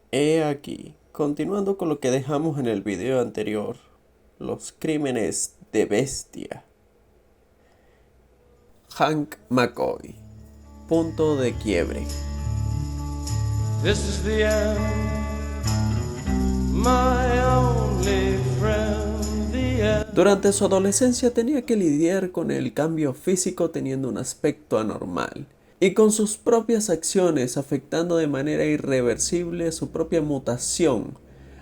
He aquí, continuando con lo que dejamos en el video anterior, los crímenes de Bestia. Hank McCoy, punto de quiebre. This is the end, my only friend, the end. Durante su adolescencia tenía que lidiar con el cambio físico teniendo un aspecto anormal y con sus propias acciones afectando de manera irreversible su propia mutación.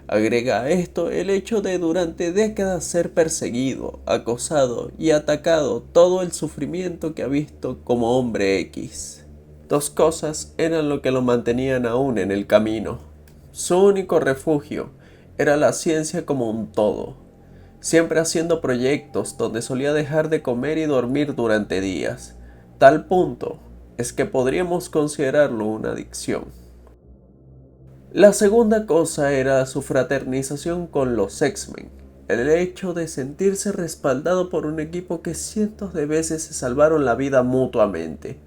Agrega a esto el hecho de durante décadas ser perseguido, acosado y atacado, todo el sufrimiento que ha visto como hombre X. Dos cosas eran lo que lo mantenían aún en el camino. Su único refugio era la ciencia como un todo, siempre haciendo proyectos donde solía dejar de comer y dormir durante días. Tal punto es que podríamos considerarlo una adicción. La segunda cosa era su fraternización con los X-Men, el hecho de sentirse respaldado por un equipo que cientos de veces se salvaron la vida mutuamente.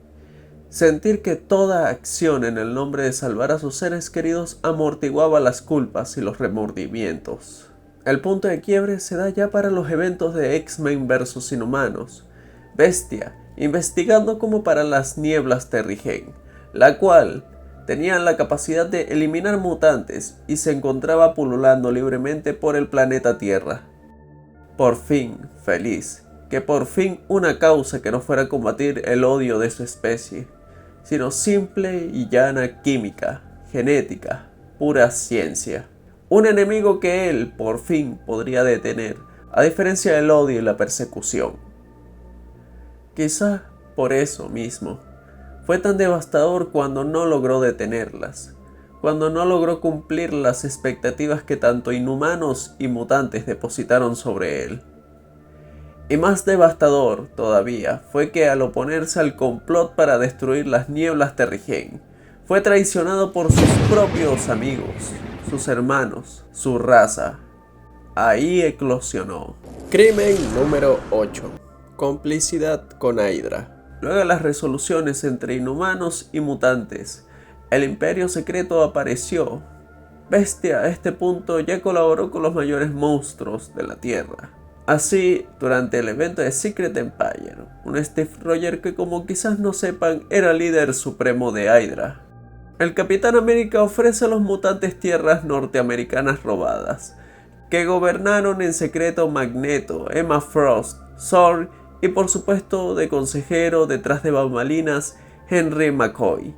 Sentir que toda acción en el nombre de salvar a sus seres queridos amortiguaba las culpas y los remordimientos. El punto de quiebre se da ya para los eventos de X-Men vs Inhumanos. Bestia, investigando como para las nieblas Terrigen, la cual tenía la capacidad de eliminar mutantes y se encontraba pululando libremente por el planeta Tierra. Por fin, feliz, que por fin una causa que no fuera combatir el odio de su especie, sino simple y llana química, genética, pura ciencia. Un enemigo que él, por fin, podría detener, a diferencia del odio y la persecución. Quizá por eso mismo, fue tan devastador cuando no logró detenerlas, cuando no logró cumplir las expectativas que tanto inhumanos y mutantes depositaron sobre él. Y más devastador todavía fue que al oponerse al complot para destruir las nieblas Terrigen, fue traicionado por sus propios amigos, sus hermanos, su raza. Ahí eclosionó. Crimen número 8. Complicidad con Hydra. Luego de las resoluciones entre inhumanos y mutantes, el Imperio Secreto apareció. Bestia a este punto ya colaboró con los mayores monstruos de la Tierra. Así, durante el evento de Secret Empire, un Steve Rogers que, como quizás no sepan, era líder supremo de Hydra. El Capitán América ofrece a los mutantes tierras norteamericanas robadas, que gobernaron en secreto Magneto, Emma Frost, Sword y por supuesto de consejero detrás de bambalinas Henry McCoy.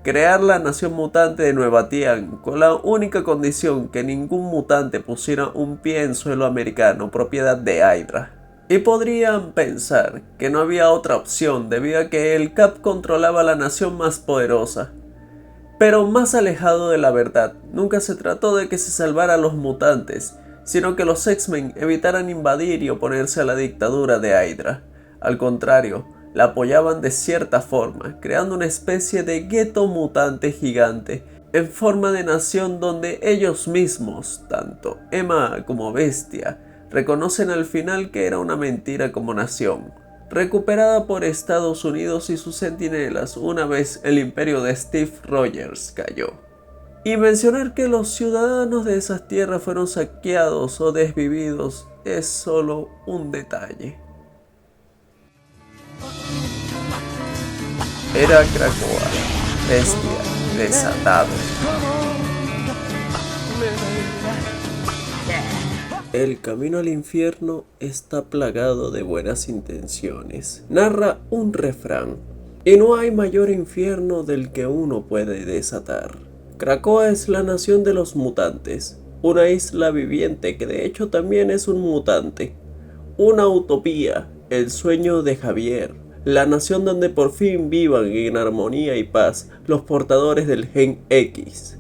Crear la nación mutante de Nueva Tian con la única condición que ningún mutante pusiera un pie en suelo americano propiedad de Hydra. Y podrían pensar que no había otra opción debido a que el Cap controlaba la nación más poderosa. Pero más alejado de la verdad, nunca se trató de que se salvara a los mutantes, sino que los X-Men evitaran invadir y oponerse a la dictadura de Hydra. Al contrario, la apoyaban de cierta forma, creando una especie de gueto mutante gigante, en forma de nación donde ellos mismos, tanto Emma como Bestia, reconocen al final que era una mentira como nación, recuperada por Estados Unidos y sus centinelas una vez el imperio de Steve Rogers cayó. Y mencionar que los ciudadanos de esas tierras fueron saqueados o desvividos es solo un detalle. Era Krakoa, bestia, desatado. El camino al infierno está plagado de buenas intenciones, narra un refrán, y no hay mayor infierno del que uno puede desatar. Krakoa es la nación de los mutantes, una isla viviente que de hecho también es un mutante, una utopía, el sueño de Javier, la nación donde por fin vivan en armonía y paz los portadores del Gen X.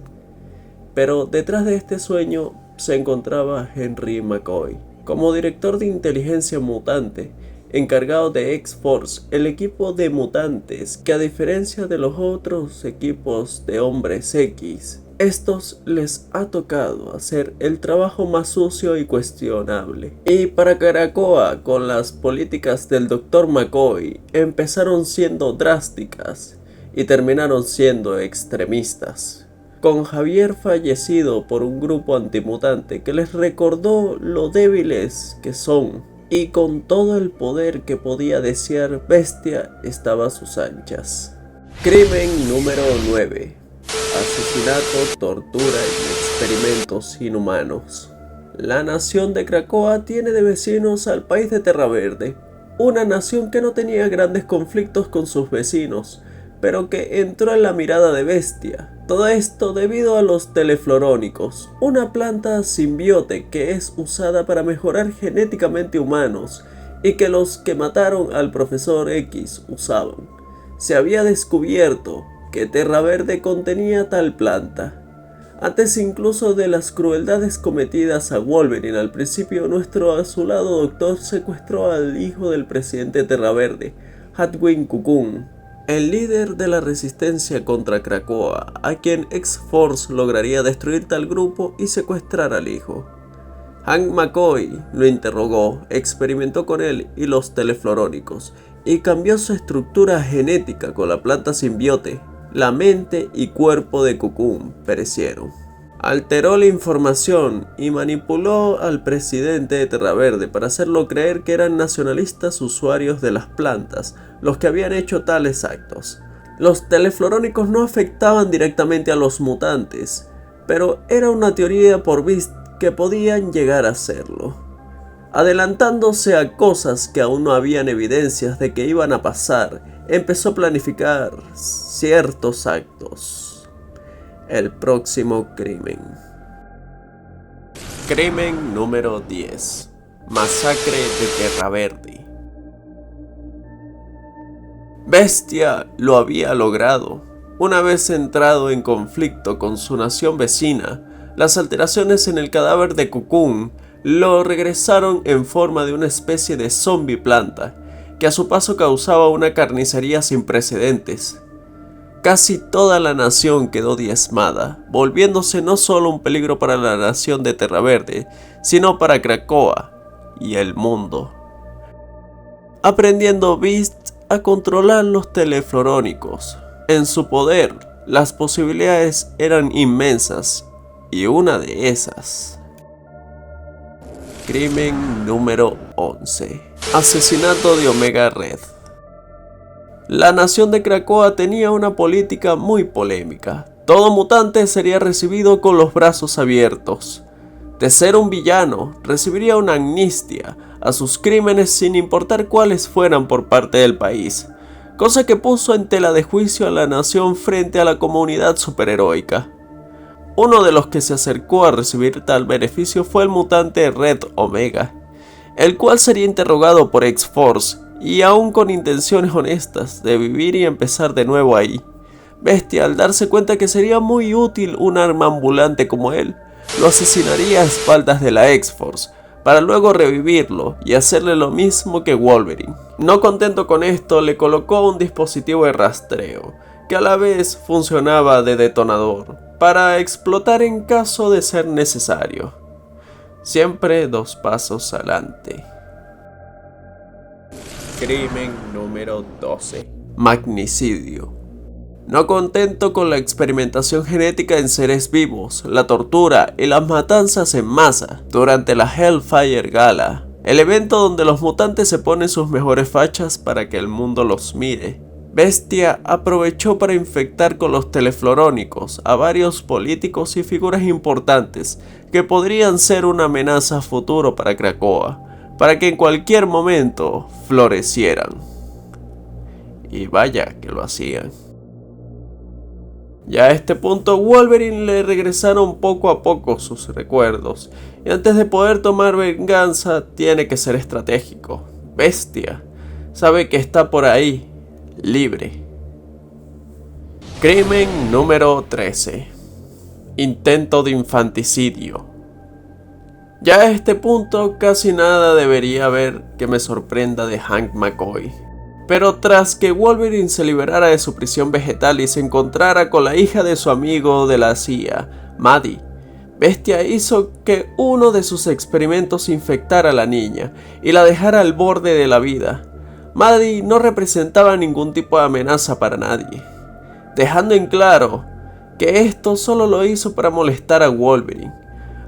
Pero detrás de este sueño se encontraba Henry McCoy, como director de inteligencia mutante, encargado de X-Force, el equipo de mutantes que a diferencia de los otros equipos de hombres X, estos les ha tocado hacer el trabajo más sucio y cuestionable. Y para Krakoa, con las políticas del Dr. McCoy, empezaron siendo drásticas y terminaron siendo extremistas. con Javier fallecido por un grupo antimutante que les recordó lo débiles que son, y con todo el poder que podía desear, Bestia estaba a sus anchas. Crimen número 9. Asesinato, tortura y experimentos inhumanos. La nación de Krakoa tiene de vecinos al país de Terra Verde, una nación que no tenía grandes conflictos con sus vecinos, pero que entró en la mirada de Bestia. Todo esto debido a los teleflorónicos, una planta simbiote que es usada para mejorar genéticamente humanos y que los que mataron al profesor X usaban. Se había descubierto que Terra Verde contenía tal planta. Antes incluso de las crueldades cometidas a Wolverine al principio, nuestro azulado doctor secuestró al hijo del presidente Terra Verde, Hadwin Cocoon, el líder de la resistencia contra Krakoa, a quien X-Force lograría destruir tal grupo y secuestrar al hijo. Hank McCoy lo interrogó, experimentó con él y los teleflorónicos, y cambió su estructura genética con la planta simbiote. La mente y cuerpo de Cocoon perecieron. Alteró la información y manipuló al presidente de Terra Verde para hacerlo creer que eran nacionalistas usuarios de las plantas los que habían hecho tales actos. Los teleflorónicos no afectaban directamente a los mutantes, pero era una teoría por Beast que podían llegar a hacerlo. Adelantándose a cosas que aún no habían evidencias de que iban a pasar, empezó a planificar ciertos actos. El próximo crimen. Crimen número 10. Masacre de Terra Verde. Bestia lo había logrado. Una vez entrado en conflicto con su nación vecina, las alteraciones en el cadáver de Cocoon lo regresaron en forma de una especie de zombie planta, que a su paso causaba una carnicería sin precedentes. Casi toda la nación quedó diezmada, volviéndose no solo un peligro para la nación de Terra Verde, sino para Krakoa y el mundo. Aprendiendo Beast a controlar los teleflorónicos. En su poder, las posibilidades eran inmensas, y una de esas. Crimen número 11. Asesinato de Omega Red. La nación de Krakoa tenía una política muy polémica. Todo mutante sería recibido con los brazos abiertos. De ser un villano, recibiría una amnistía a sus crímenes sin importar cuáles fueran por parte del país, cosa que puso en tela de juicio a la nación frente a la comunidad superheroica. Uno de los que se acercó a recibir tal beneficio fue el mutante Red Omega, el cual sería interrogado por X-Force y aún con intenciones honestas de vivir y empezar de nuevo ahí. Bestia, al darse cuenta que sería muy útil un arma ambulante como él, lo asesinaría a espaldas de la X-Force, para luego revivirlo y hacerle lo mismo que Wolverine. No contento con esto, le colocó un dispositivo de rastreo, que a la vez funcionaba de detonador, para explotar en caso de ser necesario. Siempre 2 pasos adelante. Crimen número 12. Magnicidio. No contento con la experimentación genética en seres vivos, la tortura y las matanzas en masa durante la Hellfire Gala, el evento donde los mutantes se ponen sus mejores fachas para que el mundo los mire, Bestia aprovechó para infectar con los teleflorónicos a varios políticos y figuras importantes que podrían ser una amenaza a futuro para Krakoa, para que en cualquier momento florecieran. Y vaya que lo hacían. Ya a este punto, Wolverine le regresaron poco a poco sus recuerdos, y antes de poder tomar venganza tiene que ser estratégico. Bestia sabe que está por ahí, libre. Crimen número 13. Intento de infanticidio. Ya a este punto casi nada debería haber que me sorprenda de Hank McCoy. Pero tras que Wolverine se liberara de su prisión vegetal y se encontrara con la hija de su amigo de la CIA, Maddie, Bestia hizo que uno de sus experimentos infectara a la niña y la dejara al borde de la vida. Maddie no representaba ningún tipo de amenaza para nadie, dejando en claro que esto solo lo hizo para molestar a Wolverine.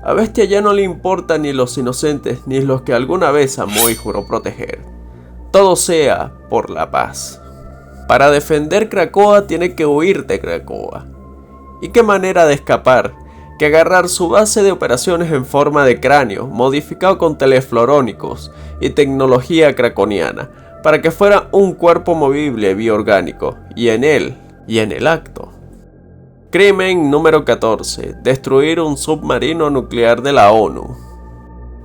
A Bestia ya no le importan ni los inocentes ni los que alguna vez amó y juró proteger. Todo sea por la paz. Para defender Krakoa tiene que huir de Krakoa. ¿Y qué manera de escapar que agarrar su base de operaciones en forma de cráneo, modificado con teleflorónicos y tecnología kraconiana, para que fuera un cuerpo movible bioorgánico, y en el acto? Crimen número 14. Destruir un submarino nuclear de la ONU.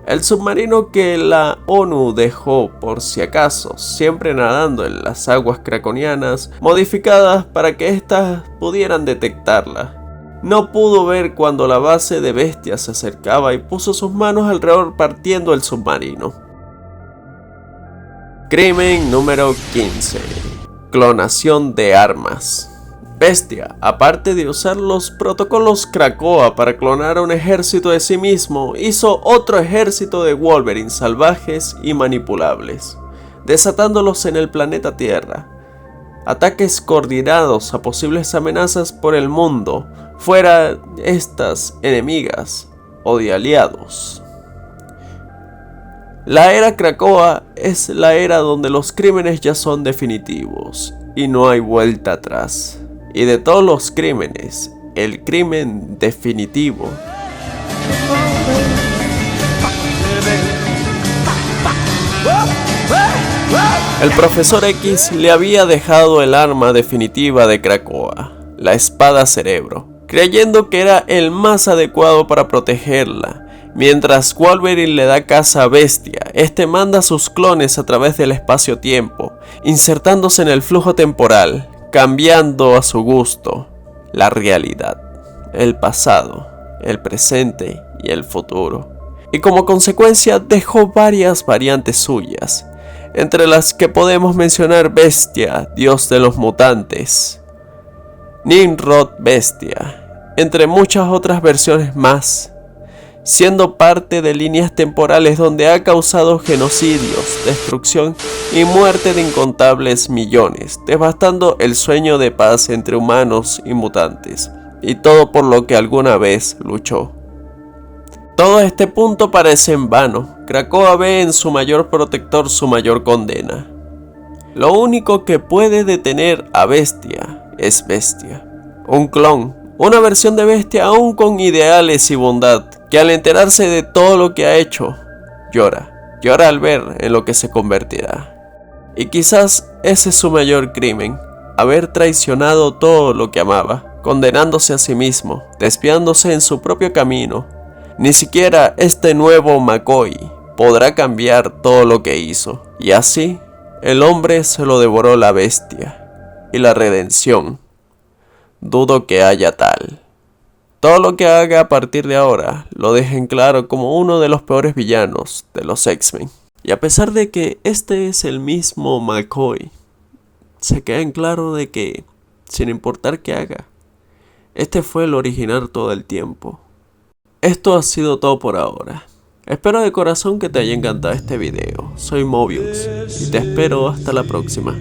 El submarino que la ONU dejó por si acaso, siempre nadando en las aguas kraconianas, modificadas para que éstas pudieran detectarla. No pudo ver cuando la base de Bestia se acercaba y puso sus manos alrededor partiendo el submarino. Crimen número 15. Clonación de armas. Bestia, aparte de usar los protocolos Krakoa para clonar a un ejército de sí mismo, hizo otro ejército de Wolverine salvajes y manipulables, desatándolos en el planeta Tierra. Ataques coordinados a posibles amenazas por el mundo, fuera estas enemigas o de aliados. La era Krakoa es la era donde los crímenes ya son definitivos y no hay vuelta atrás. Y de todos los crímenes, el crimen definitivo el Profesor X le había dejado el arma definitiva de Krakoa, la espada cerebro, creyendo que era el más adecuado para protegerla. Mientras Wolverine le da caza a Bestia, este manda sus clones a través del espacio-tiempo, insertándose en el flujo temporal, cambiando a su gusto la realidad, el pasado, el presente y el futuro. Y como consecuencia dejó varias variantes suyas, entre las que podemos mencionar Bestia, dios de los mutantes, Nimrod Bestia, entre muchas otras versiones más, siendo parte de líneas temporales donde ha causado genocidios, destrucción y muerte de incontables millones, devastando el sueño de paz entre humanos y mutantes, y todo por lo que alguna vez luchó. Todo este punto parece en vano. Krakoa ve en su mayor protector su mayor condena. Lo único que puede detener a Bestia es Bestia, un clon, una versión de Bestia aún con ideales y bondad, que al enterarse de todo lo que ha hecho, llora al ver en lo que se convertirá. Y quizás ese es su mayor crimen, haber traicionado todo lo que amaba, condenándose a sí mismo, desviándose en su propio camino. Ni siquiera este nuevo McCoy podrá cambiar todo lo que hizo, y así el hombre se lo devoró la bestia, y la redención, dudo que haya tal. Todo lo que haga a partir de ahora lo dejen claro como uno de los peores villanos de los X-Men. Y a pesar de que este es el mismo McCoy, se queda en claro de que, sin importar qué haga, este fue el original todo el tiempo. Esto ha sido todo por ahora. Espero de corazón que te haya encantado este video. Soy Mobius y te espero hasta la próxima.